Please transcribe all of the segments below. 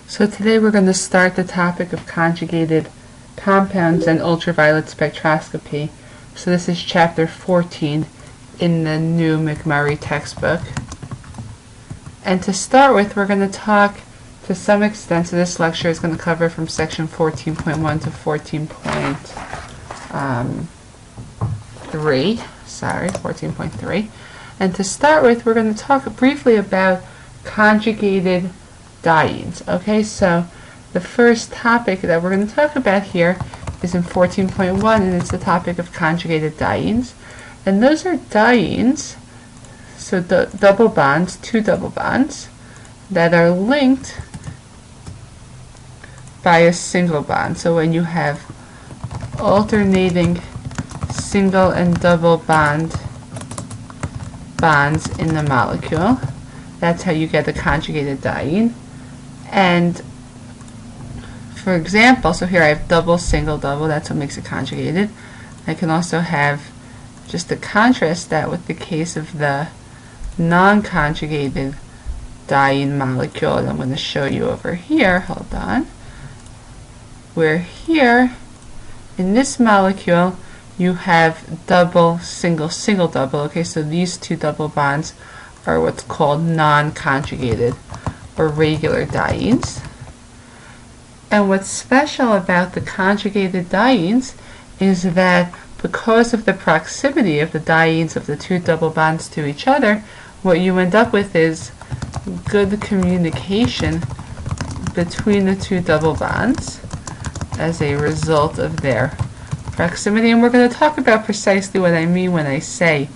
So today we're going to start the topic of conjugated compounds and ultraviolet spectroscopy. So this is chapter 14 in the new McMurray textbook. And to start with, we're going to talk to some extent, so this lecture is going to cover from section 14.1 to 14.3. And to start with, we're going to talk briefly about conjugated dienes. Okay, so the first topic that we're going to talk about here is in 14.1, and it's the topic of conjugated dienes. And those are dienes, so double bonds, two double bonds, that are linked by a single bond. So when you have alternating single and double bonds in the molecule, that's how you get a conjugated diene. And for example, so here I have double, single, double, that's what makes it conjugated. I can also have, just to contrast that with the case of the non-conjugated diene molecule, and I'm going to show you over here, hold on, where here in this molecule you have double, single, single, double. Okay, so these two double bonds are what's called non-conjugated or regular dienes. And what's special about the conjugated dienes is that because of the proximity of the dienes of the two double bonds to each other, what you end up with is good communication between the two double bonds as a result of their proximity. And we're going to talk about precisely what I mean when I say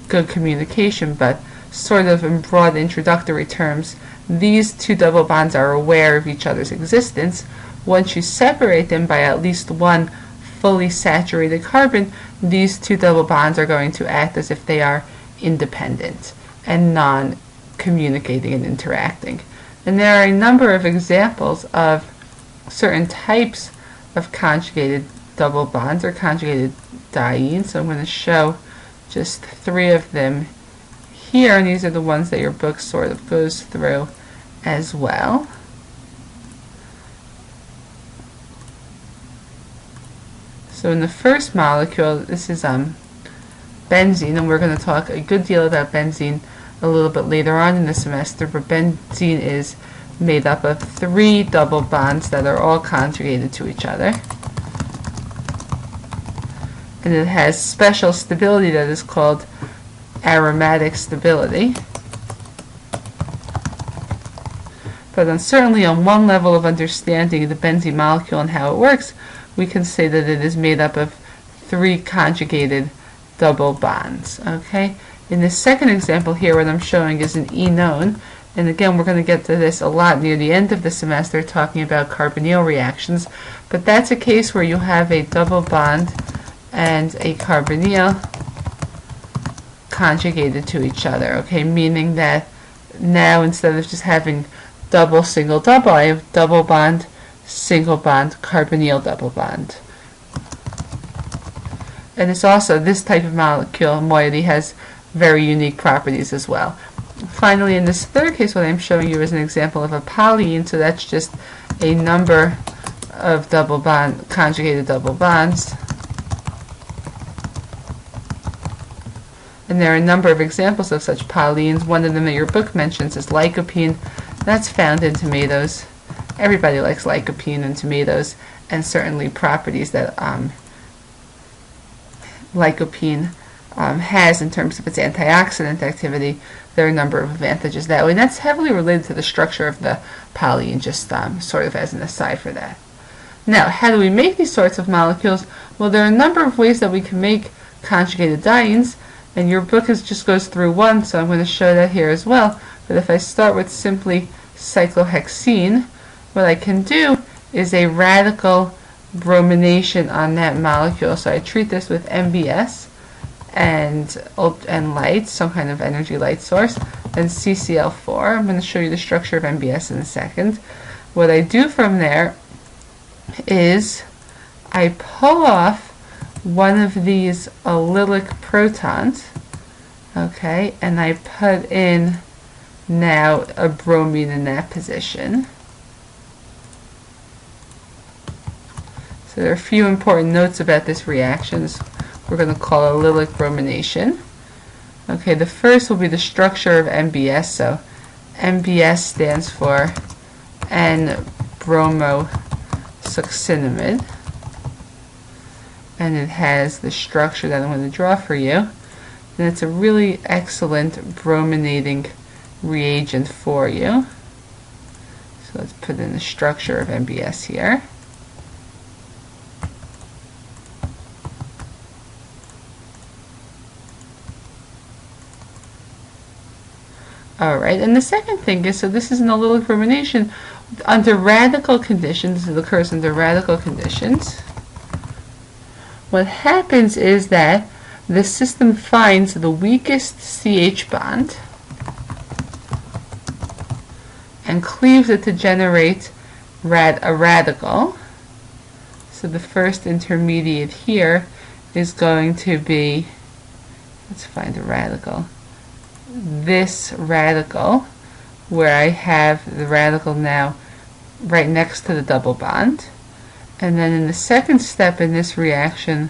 good communication, but sort of in broad introductory terms, these two double bonds are aware of each other's existence. Once you separate them by at least one fully saturated carbon, these two double bonds are going to act as if they are independent and non-communicating and interacting. And there are a number of examples of certain types of conjugated double bonds or conjugated dienes. So I'm going to show just three of them here, and these are the ones that your book sort of goes through as well. So in the first molecule, this is benzene, and we're going to talk a good deal about benzene a little bit later on in the semester, but benzene is made up of three double bonds that are all conjugated to each other. And it has special stability that is called aromatic stability. But certainly on one level of understanding the benzene molecule and how it works, we can say that it is made up of three conjugated double bonds. Okay. In the second example here, what I'm showing is an enone, and again we're going to get to this a lot near the end of the semester, talking about carbonyl reactions. But that's a case where you have a double bond and a carbonyl conjugated to each other, okay, meaning that now instead of just having double, single, double, I have double bond, single bond, carbonyl double bond. And it's also, this type of molecule moiety has very unique properties as well. Finally, in this third case, what I'm showing you is an example of a polyene, so that's just a number of double bond, conjugated double bonds. And there are a number of examples of such polyenes. One of them that your book mentions is lycopene. That's found in tomatoes. Everybody likes lycopene in tomatoes, and certainly properties that lycopene has in terms of its antioxidant activity. There are a number of advantages that way, and that's heavily related to the structure of the polyene, just sort of as an aside for that. Now, how do we make these sorts of molecules? Well, there are a number of ways that we can make conjugated dienes, and your book just goes through one, so I'm going to show that here as well. But if I start with simply cyclohexene, what I can do is a radical bromination on that molecule. So I treat this with MbS and light, some kind of energy light source, and CCl4. I'm going to show you the structure of MbS in a second. What I do from there is I pull off one of these allylic protons, okay, and I put in now a bromine in that position. So there are a few important notes about this reaction. We're going to call allylic bromination. Okay, the first will be the structure of NBS. So NBS stands for N-bromosuccinimide. And it has the structure that I'm going to draw for you. And it's a really excellent brominating reagent for you. So let's put in the structure of NBS here. Alright, and the second thing is, so this is an allylic bromination under radical conditions. It occurs under radical conditions. What happens is that the system finds the weakest CH bond and cleaves it to generate a radical. So the first intermediate here is going to be, let's find a radical, this radical, where I have the radical now right next to the double bond. And then in the second step in this reaction,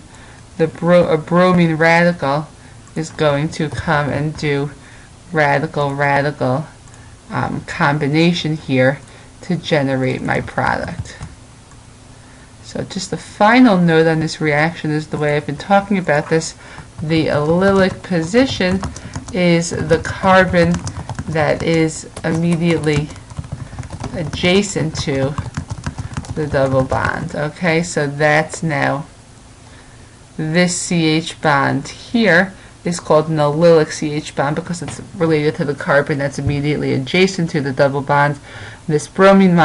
a bromine radical is going to come and do radical-radical combination here to generate my product. So just the final note on this reaction is the way I've been talking about this. The allylic position is the carbon that is immediately adjacent to the double bond. Okay, so that's now this CH bond here is called an allylic CH bond because it's related to the carbon that's immediately adjacent to the double bond. This bromine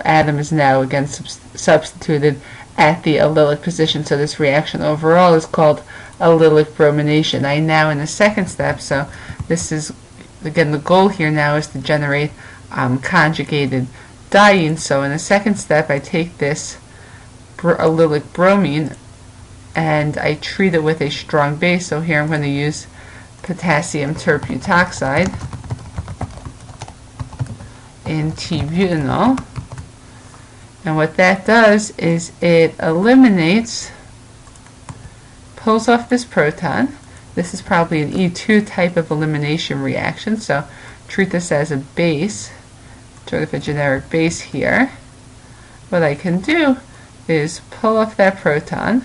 atom is now again substituted at the allylic position, so this reaction overall is called allylic bromination. I now in the second step, so this is again the goal here now is to generate conjugated dienes. So in the second step I take this allylic bromine and I treat it with a strong base. So here I'm going to use potassium terbutoxide in T-butanol, and what that does is it eliminates, pulls off this proton. This is probably an E2 type of elimination reaction, so treat this as a base, sort of a generic base here. What I can do is pull off that proton,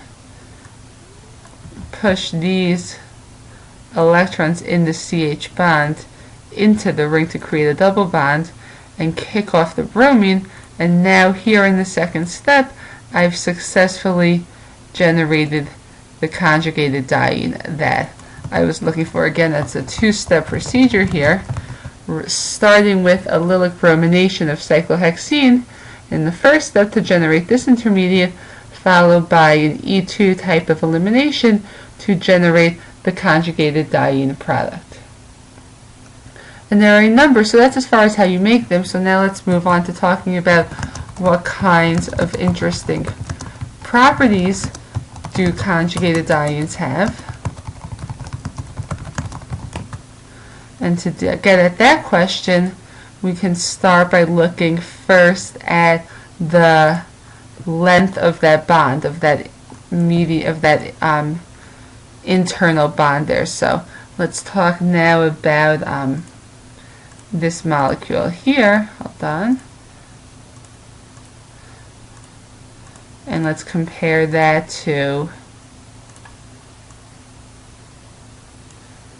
push these electrons in the CH bond into the ring to create a double bond, and kick off the bromine, and now here in the second step I've successfully generated the conjugated diene that I was looking for. Again, that's a two-step procedure here, starting with allylic bromination of cyclohexene in the first step to generate this intermediate, followed by an E2 type of elimination to generate the conjugated diene product. And there are a number, so that's as far as how you make them. So now let's move on to talking about what kinds of interesting properties do conjugated dienes have. And to get at that question, we can start by looking first at the length of that bond, of that internal bond there. So let's talk now about this molecule here. Hold on. And let's compare that to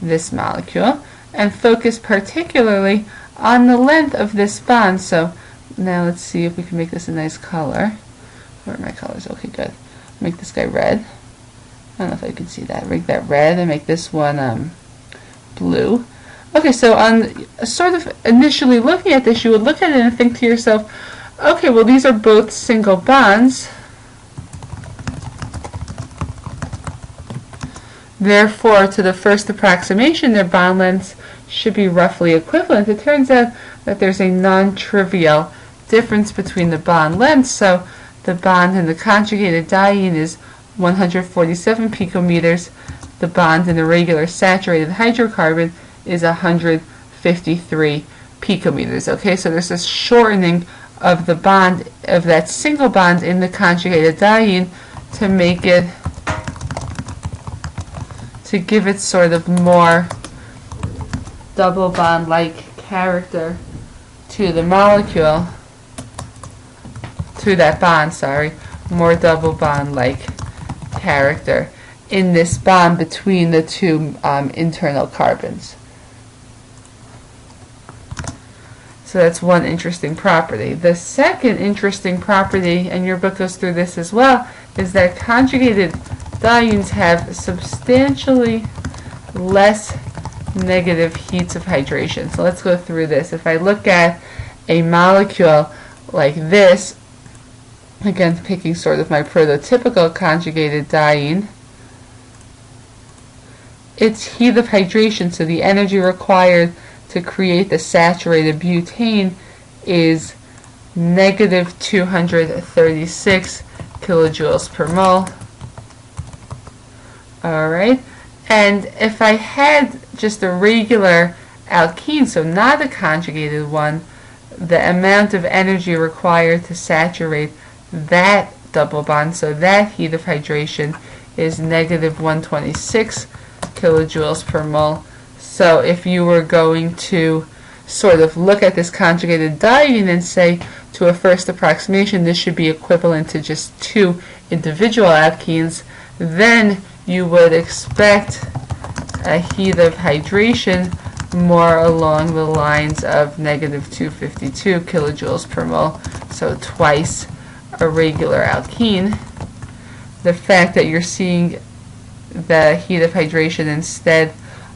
this molecule and focus particularly on the length of this bond. So now let's see if we can make this a nice color. Where are my colors? Okay, good. Make this guy red. I don't know if I can see that. Make that red and make this one blue. Okay, so on sort of initially looking at this, you would look at it and think to yourself, okay, well these are both single bonds. Therefore, to the first approximation, their bond lengths should be roughly equivalent. It turns out that there's a non-trivial difference between the bond lengths. So the bond in the conjugated diene is 147 picometers. The bond in the regular saturated hydrocarbon is 153 picometers. Okay, so there's this shortening of the bond, of that single bond in the conjugated diene to make it, to give it sort of more double bond-like character to the molecule, to that bond, sorry, more double bond-like character in this bond between the two internal carbons. So that's one interesting property. The second interesting property, and your book goes through this as well, is that conjugated dienes have substantially less negative heats of hydration. So let's go through this. If I look at a molecule like this, again picking sort of my prototypical conjugated diene, its heat of hydration, so the energy required to create the saturated butane, is negative 236 kilojoules per mole. Alright, and if I had just a regular alkene, so not a conjugated one, the amount of energy required to saturate that double bond, so that heat of hydration, is negative 126 kilojoules per mole. So if you were going to sort of look at this conjugated diene and say, to a first approximation, this should be equivalent to just two individual alkenes, then you would expect a heat of hydration more along the lines of negative 252 kilojoules per mole, so twice a regular alkene. The fact that you're seeing the heat of hydration instead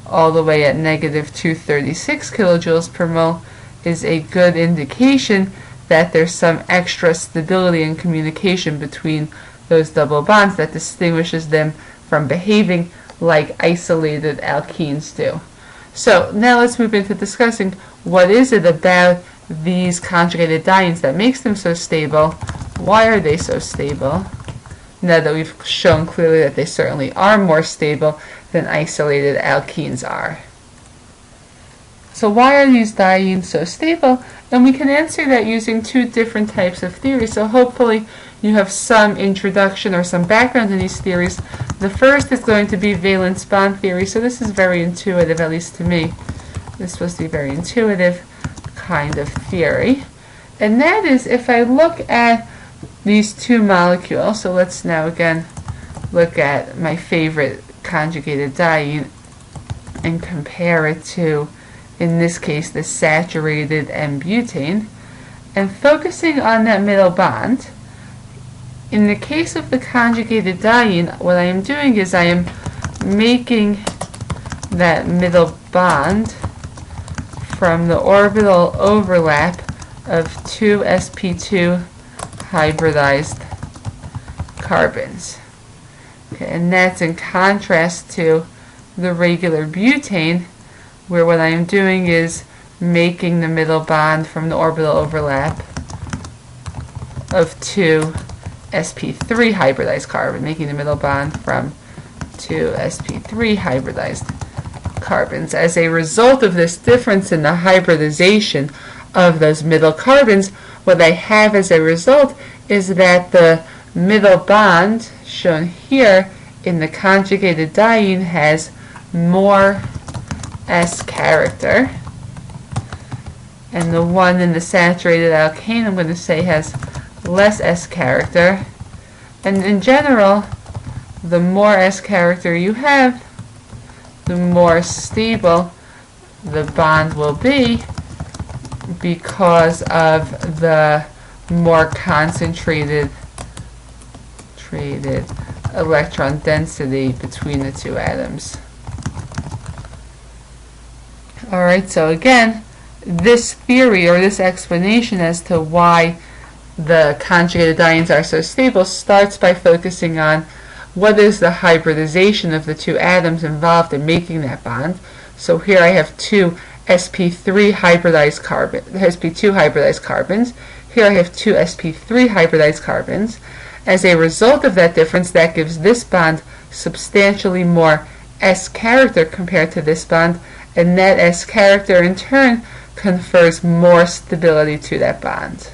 all the way at negative 236 kilojoules per mole is a good indication that there's some extra stability and communication between those double bonds that distinguishes them from behaving like isolated alkenes do. So now let's move into discussing what is it about these conjugated dienes that makes them so stable. Why are they so stable? Now that we've shown clearly that they certainly are more stable than isolated alkenes are. So why are these dienes so stable? And we can answer that using two different types of theories. So hopefully you have some introduction or some background in these theories. The first is going to be valence bond theory. So this is very intuitive, at least to me. This is supposed to be a very intuitive kind of theory. And that is, if I look at these two molecules, so let's now again look at my favorite conjugated diene and compare it to, in this case, the saturated N-butane, and focusing on that middle bond. In the case of the conjugated diene, what I am doing is I am making that middle bond from the orbital overlap of two sp2 hybridized carbons. Okay, and that's in contrast to the regular butane, where what I am doing is making the middle bond from the orbital overlap of two sp3 hybridized carbon, making the middle bond from two sp3 hybridized carbons. As a result of this difference in the hybridization of those middle carbons, what I have as a result is that the middle bond, shown here in the conjugated diene, has more S character, and the one in the saturated alkane, I'm going to say, has less S character. And in general, the more S character you have, the more stable the bond will be, because of the more concentrated electron density between the two atoms. Alright, so again, this theory or this explanation as to why the conjugated dienes are so stable starts by focusing on what is the hybridization of the two atoms involved in making that bond. So here I have two sp3 hybridized carbon, sp2 hybridized carbons. Here I have two sp3 hybridized carbons. As a result of that difference, that gives this bond substantially more S character compared to this bond, and that S character in turn confers more stability to that bond.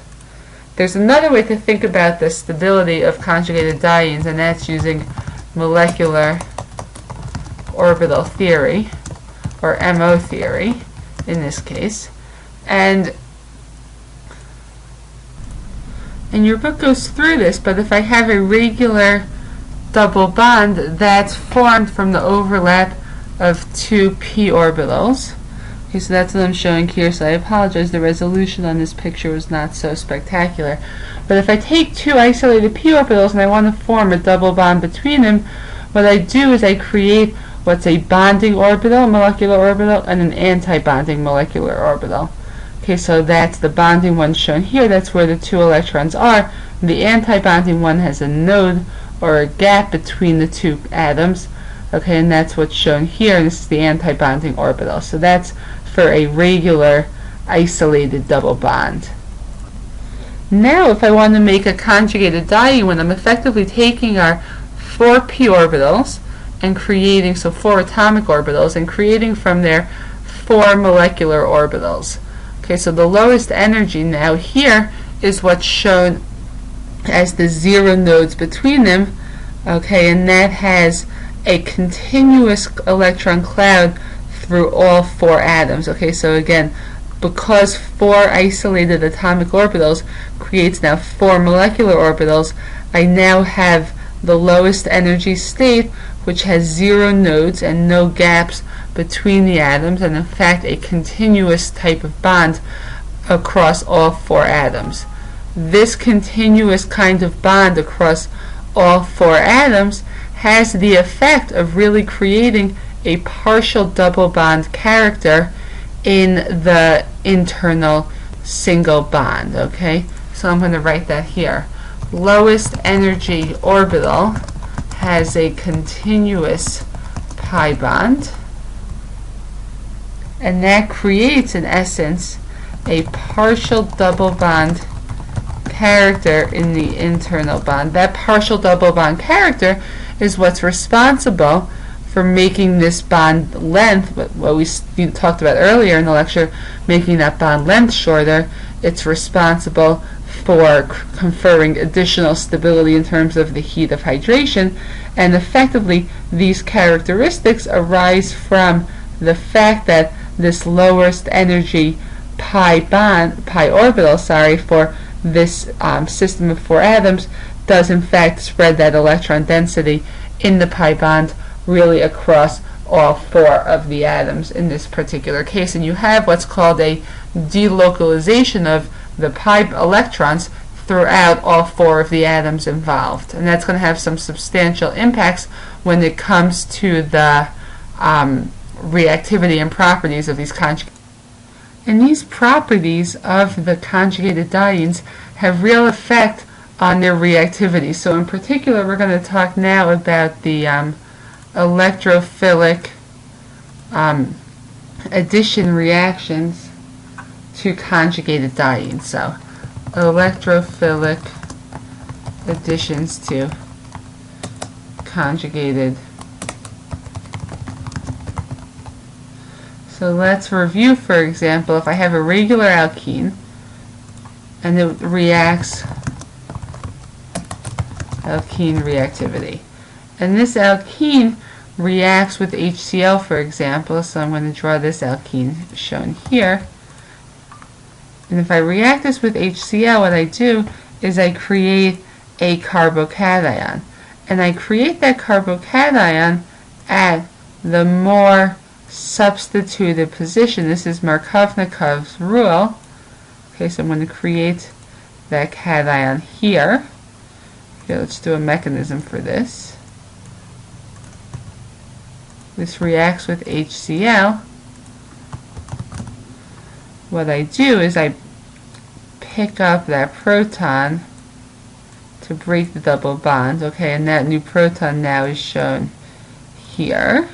there's another way to think about the stability of conjugated dienes, and that's using molecular orbital theory, or MO theory in this case. And your book goes through this, but if I have a regular double bond that's formed from the overlap of two p orbitals. Okay, so that's what I'm showing here, so I apologize, the resolution on this picture was not so spectacular. But if I take two isolated p orbitals and I want to form a double bond between them, what I do is I create what's a bonding orbital, molecular orbital, and an anti-bonding molecular orbital. Okay, so that's the bonding one shown here, that's where the two electrons are. The anti-bonding one has a node or a gap between the two atoms. Okay, and that's what's shown here, and this is the anti-bonding orbital. So that's for a regular isolated double bond. Now if I want to make a conjugated diene, when I'm effectively taking our 4p orbitals and creating, so 4 atomic orbitals, and creating from there 4 molecular orbitals. Okay, so the lowest energy now here is what's shown as the 0 nodes between them. Okay, and that has a continuous electron cloud through all 4 atoms. Okay, so again, because 4 isolated atomic orbitals creates now 4 molecular orbitals, I now have the lowest energy state, which has 0 nodes and no gaps between the atoms, and in fact a continuous type of bond across all 4 atoms. This continuous kind of bond across all 4 atoms has the effect of really creating a partial double bond character in the internal single bond. Okay, so I'm going to write that here. Lowest energy orbital has a continuous pi bond, and that creates in essence a partial double bond character in the internal bond. That partial double bond character is what's responsible for making this bond length, what we talked about earlier in the lecture, making that bond length shorter. It's responsible for conferring additional stability in terms of the heat of hydration, and effectively these characteristics arise from the fact that this lowest energy pi orbital, for this system of 4 atoms does in fact spread that electron density in the pi bond really across all 4 of the atoms in this particular case, and you have what's called a delocalization of the pi electrons throughout all 4 of the atoms involved, and that's going to have some substantial impacts when it comes to the reactivity and properties of these conjugated. And these properties of the conjugated dienes have real effect on their reactivity. So in particular, we're going to talk now about the electrophilic addition reactions to conjugated dienes. So electrophilic additions to conjugated. So let's review, for example, if I have a regular alkene and it reacts, alkene reactivity, and this alkene reacts with HCl, for example, so I'm going to draw this alkene shown here, and if I react this with HCl, what I do is I create a carbocation, and I create that carbocation at the more substituted position. This is Markovnikov's rule. Okay, so I'm going to create that cation here. Okay, let's do a mechanism for this. This reacts with HCl. What I do is I pick up that proton to break the double bond. Okay, and that new proton now is shown here.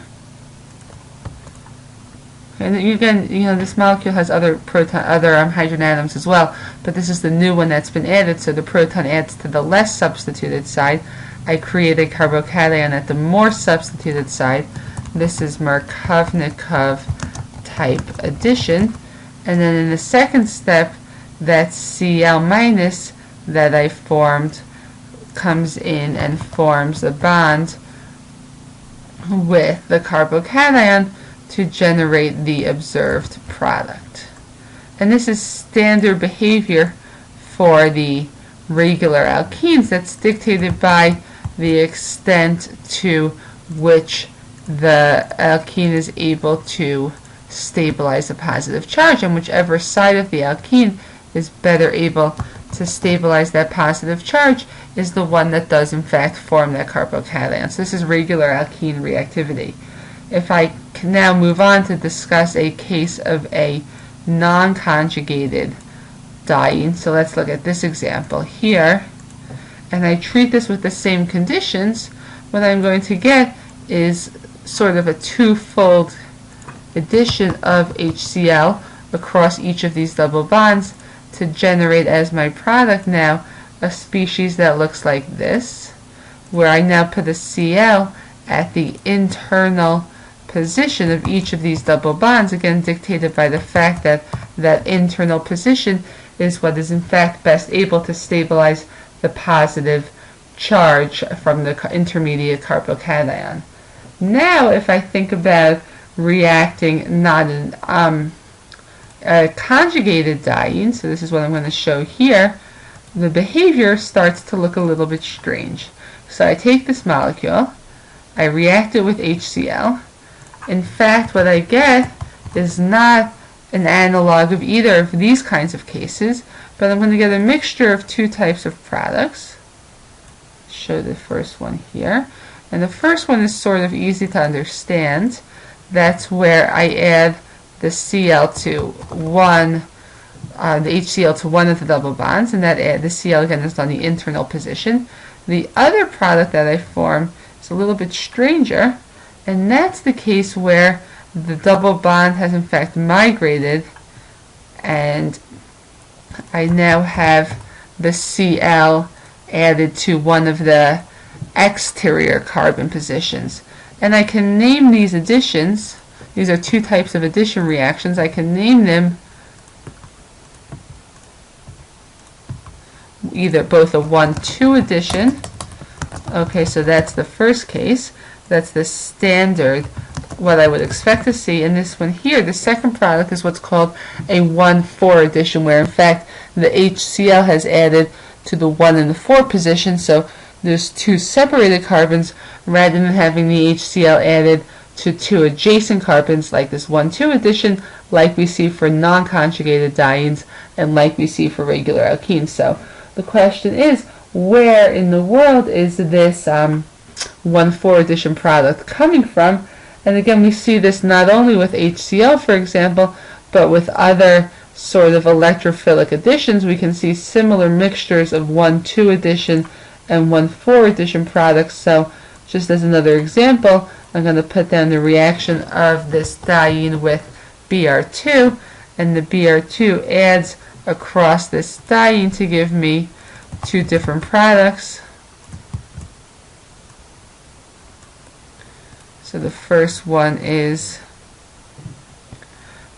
And again, this molecule has other hydrogen atoms as well, but this is the new one that's been added, so the proton adds to the less substituted side. I create a carbocation at the more substituted side. This is Markovnikov type addition, and then in the second step, that Cl minus that I formed comes in and forms a bond with the carbocation to generate the observed product. And this is standard behavior for the regular alkenes that's dictated by the extent to which the alkene is able to stabilize a positive charge, and whichever side of the alkene is better able to stabilize that positive charge is the one that does in fact form that carbocation. So this is regular alkene reactivity. If I can now move on to discuss a case of a non-conjugated diene, so let's look at this example here, and I treat this with the same conditions, what I'm going to get is sort of a twofold addition of HCl across each of these double bonds to generate as my product now a species that looks like this, where I now put a Cl at the internal position of each of these double bonds, again dictated by the fact that that internal position is what is in fact best able to stabilize the positive charge from the intermediate carbocation. Now if I think about reacting not in a conjugated diene, so this is what I'm going to show here, the behavior starts to look a little bit strange. So I take this molecule, I react it with HCl. In fact, what I get is not an analog of either of these kinds of cases, but I'm going to get a mixture of two types of products. Show the first one here. And the first one is sort of easy to understand. That's where I add the Cl to one, the HCl to one of the double bonds, and that the Cl again is on the internal position. The other product that I form is a little bit stranger, and that's the case where the double bond has in fact migrated, and I now have the Cl added to one of the exterior carbon positions. And I can name these additions. These are two types of addition reactions. I can name them either both a 1,2 addition. Okay, so that's the first case. That's the standard, what I would expect to see. And this one here, the second product, is what's called a 1,4 addition, where in fact the HCl has added to the 1 and the 4 position. So there's two separated carbons rather than having the HCl added to two adjacent carbons like this 1,2 addition, like we see for non-conjugated dienes and like we see for regular alkenes. So the question is, where in the world is this 1,4 addition product coming from? And again, we see this not only with HCl, for example, but with other sort of electrophilic additions. We can see similar mixtures of 1,2 addition and 1,4 addition products. So just as another example, I'm going to put down the reaction of this diene with Br2, and the Br2 adds across this diene to give me two different products. So the first one is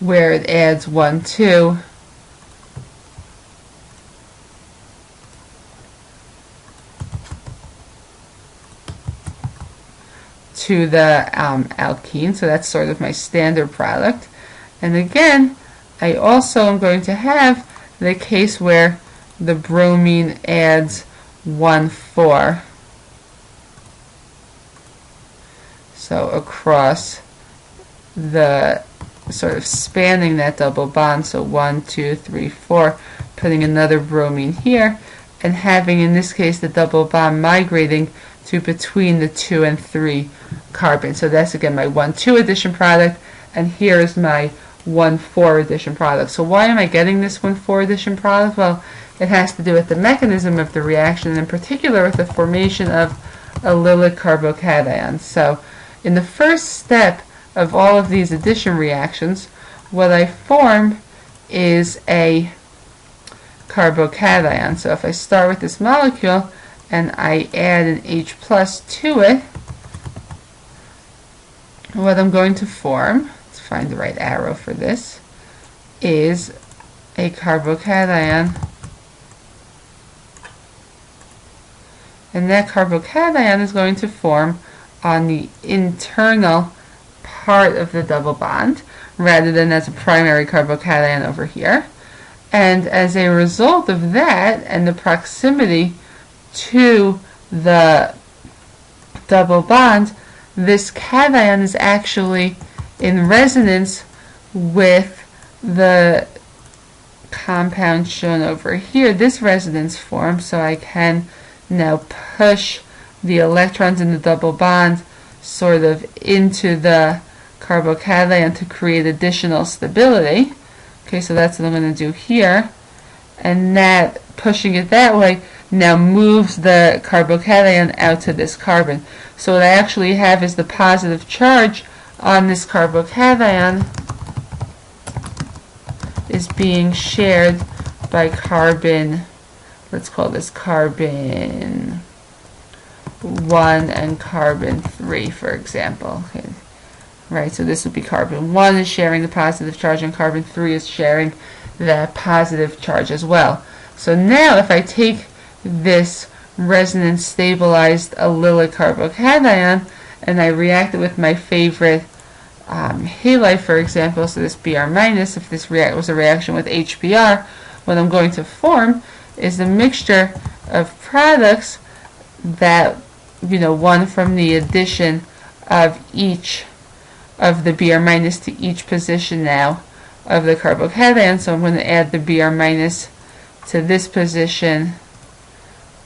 where it adds 1,2 to the alkene, so that's sort of my standard product. And again, I also am going to have the case where the bromine adds 1,4. So across the sort of spanning that double bond, so 1, 2, 3, 4, putting another bromine here, and having in this case the double bond migrating to between the 2 and 3 carbons. So that's again my 1,2 addition product, and here is my 1,4 addition product. So why am I getting this 1,4 addition product? Well, it has to do with the mechanism of the reaction, and in particular with the formation of allylic carbocations. So in the first step of all of these addition reactions, what I form is a carbocation. So if I start with this molecule and I add an H plus to it, what I'm going to form, let's find the right arrow for this, is a carbocation and that carbocation is going to form on the internal part of the double bond rather than as a primary carbocation over here. And as a result of that and the proximity to the double bond, this cation is actually in resonance with the compound shown over here, this resonance form, so I can now push the electrons in the double bond sort of into the carbocation to create additional stability. Okay, so that's what I'm going to do here. And that, pushing it that way, now moves the carbocation out to this carbon. So what I actually have is the positive charge on this carbocation is being shared by carbon, let's call this carbon 1 and carbon 3, for example. Okay. Right, so this would be carbon 1 is sharing the positive charge and carbon 3 is sharing that positive charge as well. So now if I take this resonance stabilized allylic carbocation and I react it with my favorite halide, for example, so this Br minus, if this was a reaction with HBr, what I'm going to form is a mixture of products that, one from the addition of each of the Br minus to each position now of the carbocation. So I'm going to add the Br minus to this position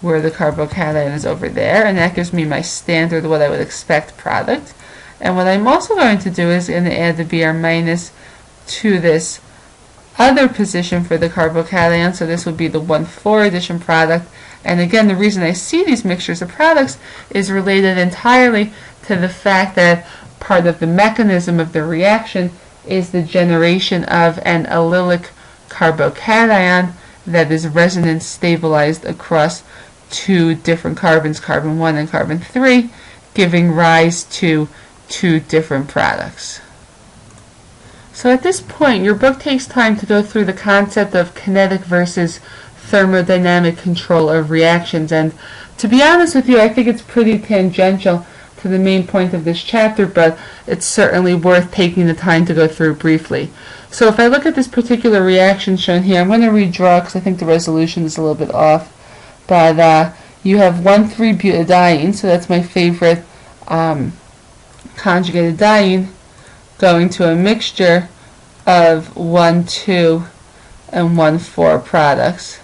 where the carbocation is over there, and that gives me my standard, what I would expect product. And what I'm also going to do is going to add the Br minus to this other position for the carbocation, so this would be the 1,4 addition product. And again, the reason I see these mixtures of products is related entirely to the fact that part of the mechanism of the reaction is the generation of an allylic carbocation that is resonance stabilized across two different carbons, carbon 1 and carbon 3, giving rise to two different products. So at this point, your book takes time to go through the concept of kinetic versus thermodynamic control of reactions, and to be honest with you, I think it's pretty tangential to the main point of this chapter, but it's certainly worth taking the time to go through briefly. So if I look at this particular reaction shown here, I'm going to redraw because I think the resolution is a little bit off, but you have 1,3-butadiene, so that's my favorite conjugated diene, going to a mixture of 1,2 and 1,4 products.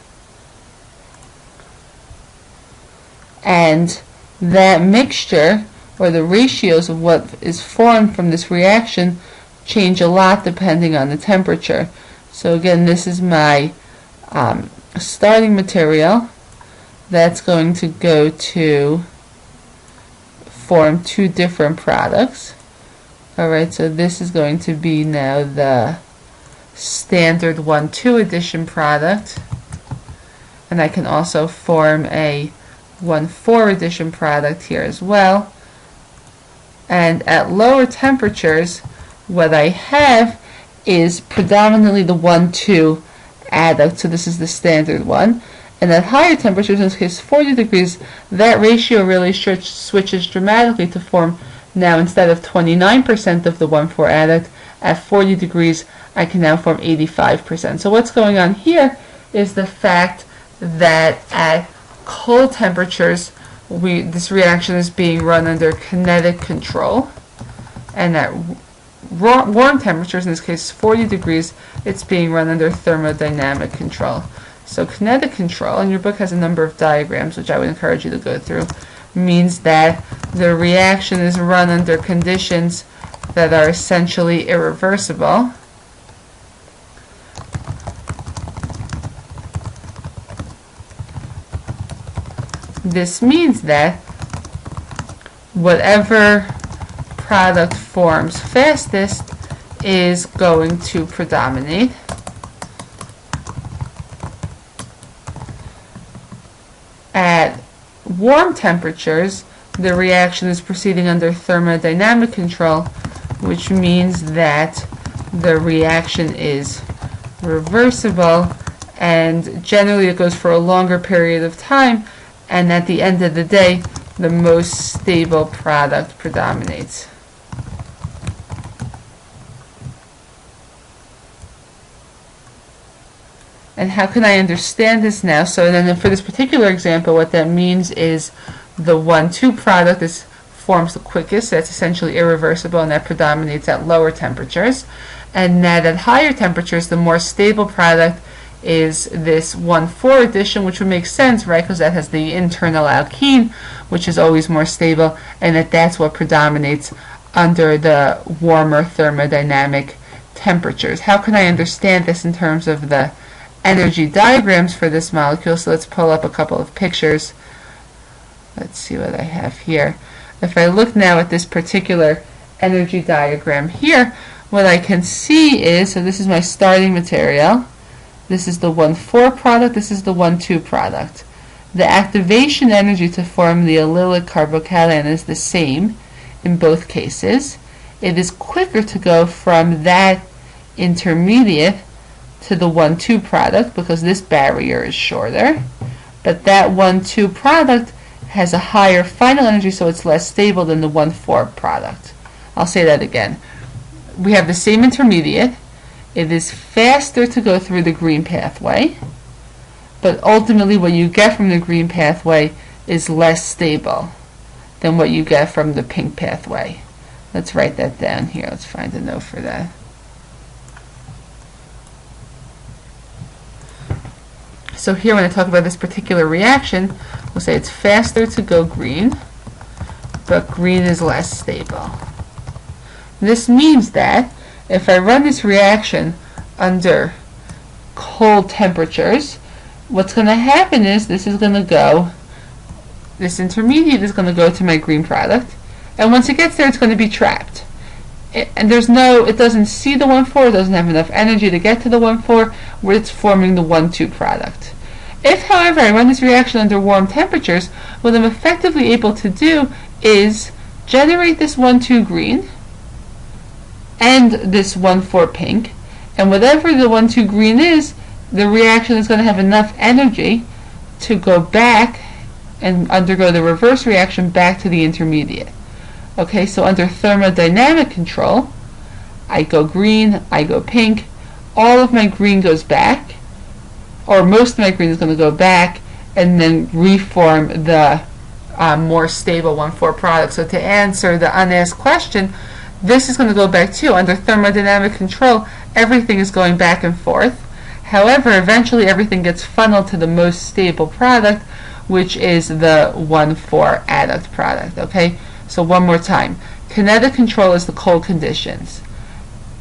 And that mixture, or the ratios of what is formed from this reaction, change a lot depending on the temperature. So again, this is my starting material. That's going to go to form two different products. Alright, so this is going to be now the standard 1,2 addition product. And I can also form a 1,4 addition product here as well. And at lower temperatures, what I have is predominantly the 1,2 adduct, so this is the standard one. And at higher temperatures, in this case 40 degrees, that ratio really switches dramatically to form now, instead of 29% of the 1,4 adduct, at 40 degrees I can now form 85%. So what's going on here is the fact that at cold temperatures this reaction is being run under kinetic control, and at warm temperatures, in this case 40 degrees, it's being run under thermodynamic control. So kinetic control, and your book has a number of diagrams which I would encourage you to go through, means that the reaction is run under conditions that are essentially irreversible. This means that whatever product forms fastest is going to predominate. At warm temperatures, the reaction is proceeding under thermodynamic control, which means that the reaction is reversible, and generally it goes for a longer period of time and at the end of the day, the most stable product predominates. And how can I understand this now? So then for this particular example, what that means is the 1,2 product forms the quickest. That's essentially irreversible, and that predominates at lower temperatures. And that at higher temperatures, the more stable product is this 1,4 addition, which would make sense, right? Because that has the internal alkene, which is always more stable, and that's what predominates under the warmer thermodynamic temperatures. How can I understand this in terms of the energy diagrams for this molecule? So let's pull up a couple of pictures. Let's see what I have here. If I look now at this particular energy diagram here, what I can see is, so this is my starting material. This is the 1,4 product, this is the 1,2 product. The activation energy to form the allylic carbocation is the same in both cases. It is quicker to go from that intermediate to the 1,2 product because this barrier is shorter, but that 1,2 product has a higher final energy, so it's less stable than the 1,4 product. I'll say that again. We have the same intermediate. It is faster to go through the green pathway, but ultimately what you get from the green pathway is less stable than what you get from the pink pathway. Let's write that down here. Let's find a note for that. So here when I talk about this particular reaction, we'll say it's faster to go green, but green is less stable. This means that if I run this reaction under cold temperatures, what's going to happen is this intermediate is going to go to my green product, and once it gets there, it's going to be trapped. And it doesn't see the 1,4, it doesn't have enough energy to get to the 1,4, where it's forming the 1,2 product. If, however, I run this reaction under warm temperatures, what I'm effectively able to do is generate this 1,2 green and this 1,4 pink, and whatever the 1,2 green is, the reaction is going to have enough energy to go back and undergo the reverse reaction back to the intermediate. Okay, so under thermodynamic control, I go green, I go pink, all of my green goes back, or most of my green is going to go back and then reform the more stable 1,4 product. So to answer the unasked question, this is going to go back too. Under thermodynamic control, everything is going back and forth. However, eventually everything gets funneled to the most stable product, which is the 1,4 adduct product. Okay, so one more time. Kinetic control is the cold conditions.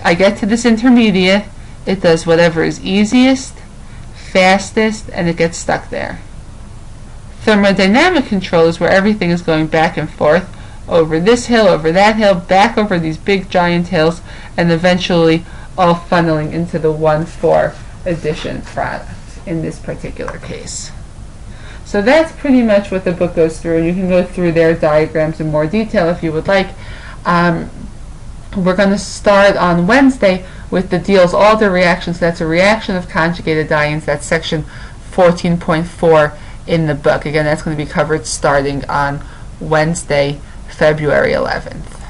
I get to this intermediate, it does whatever is easiest, fastest, and it gets stuck there. Thermodynamic control is where everything is going back and forth, over this hill, over that hill, back over these big giant hills, and eventually all funneling into the 1,4 addition product in this particular case. So that's pretty much what the book goes through, and you can go through their diagrams in more detail if you would like. We're going to start on Wednesday with the Diels-Alder reactions. That's a reaction of conjugated dienes. That's section 14.4 in the book. Again, that's going to be covered starting on Wednesday, February 11th.